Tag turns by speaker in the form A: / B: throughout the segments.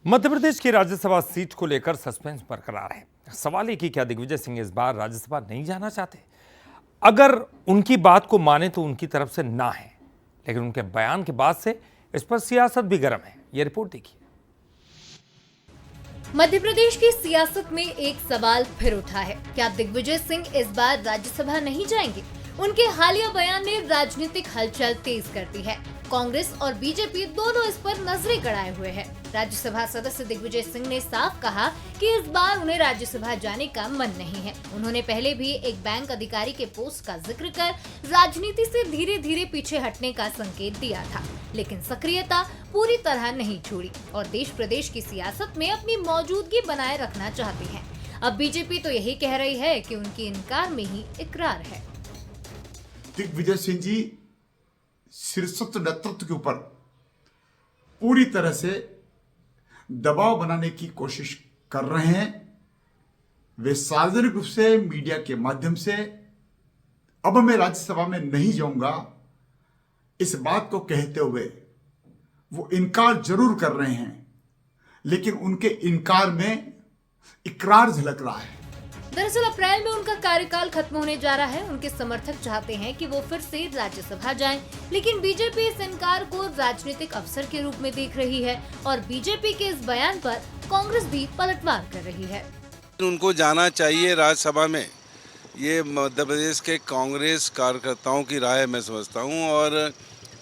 A: मध्य प्रदेश की राज्यसभा सीट को लेकर सस्पेंस बरकरार है। सवाल है कि क्या दिग्विजय सिंह इस बार राज्यसभा नहीं जाना चाहते? अगर उनकी बात को माने तो उनकी तरफ से ना है, लेकिन उनके बयान के बाद से इस पर सियासत भी गर्म है। यह रिपोर्ट देखिए।
B: मध्य प्रदेश की सियासत में एक सवाल फिर उठा है, क्या दिग्विजय सिंह इस बार राज्यसभा नहीं जाएंगे? उनके हालिया बयान ने राजनीतिक हलचल तेज कर दी है। कांग्रेस और बीजेपी दोनों इस पर नजरें गड़ाए हुए हैं। राज्यसभा सदस्य दिग्विजय सिंह ने साफ कहा कि इस बार उन्हें राज्यसभा जाने का मन नहीं है। उन्होंने पहले भी एक बैंक अधिकारी के पोस्ट का जिक्र कर राजनीति से धीरे धीरे पीछे हटने का संकेत दिया था, लेकिन सक्रियता पूरी तरह नहीं छोड़ी और देश प्रदेश की सियासत में अपनी मौजूदगी बनाए रखना चाहते हैं। अब बीजेपी तो यही कह रही है कि उनकी इनकार में ही इकरार है।
C: दिग्विजय सिंह जी शीर्षस्थ नेतृत्व के ऊपर पूरी तरह से दबाव बनाने की कोशिश कर रहे हैं। वे सार्वजनिक रूप से मीडिया के माध्यम से अब मैं राज्यसभा में नहीं जाऊंगा इस बात को कहते हुए वो इनकार जरूर कर रहे हैं, लेकिन उनके इनकार में इकरार झलक रहा है।
B: दरअसल अप्रैल में उनका कार्यकाल खत्म होने जा रहा है। उनके समर्थक चाहते हैं कि वो फिर से राज्यसभा जाएं, लेकिन बीजेपी इस इनकार को राजनीतिक अवसर के रूप में देख रही है और बीजेपी के इस बयान पर कांग्रेस भी पलटवार कर रही है।
D: उनको जाना चाहिए राज्यसभा में, ये मध्य प्रदेश के कांग्रेस कार्यकर्ताओं की राय मैं समझता हूँ और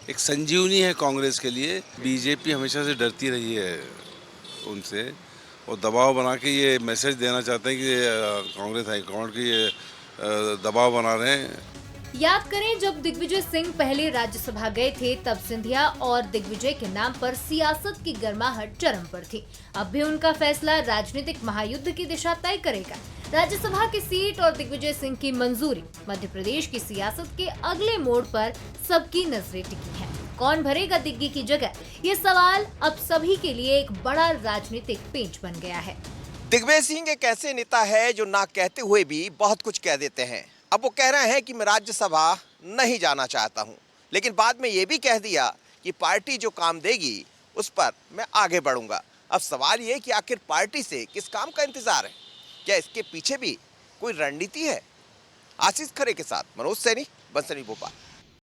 D: एक संजीवनी है कांग्रेस के लिए। बीजेपी हमेशा से डरती रही है उनसे और दबाव बना के ये मैसेज देना चाहते हैं कि कांग्रेस हाईकमांड की ये दबाव बना रहे हैं।
B: याद करें, जब दिग्विजय सिंह पहले राज्यसभा गए थे तब सिंधिया और दिग्विजय के नाम पर सियासत की गर्माहट चरम पर थी। अब भी उनका फैसला राजनीतिक महायुद्ध की दिशा तय करेगा। राज्यसभा की सीट और दिग्विजय सिंह की मंजूरी, मध्य प्रदेश की सियासत के अगले मोड़ पर सबकी नजरें टिकी हैं। कौन भरेगा दिग्गी की जगह, ये सवाल अब सभी के लिए एक बड़ा राजनीतिक पेंच बन गया है।
E: दिग्विजय सिंह एक ऐसे नेता है जो ना कहते हुए भी बहुत कुछ कह देते हैं। अब वो कह रहे हैं कि मैं राज्यसभा नहीं जाना चाहता हूं, लेकिन बाद में ये भी कह दिया कि पार्टी जो काम देगी उस पर मैं आगे बढ़ूंगा। अब सवाल ये कि आखिर पार्टी से किस काम का इंतजार है? क्या इसके पीछे भी कोई रणनीति है? आशीष खरे के साथ मनोज सैनी, बंसरी, भोपाल।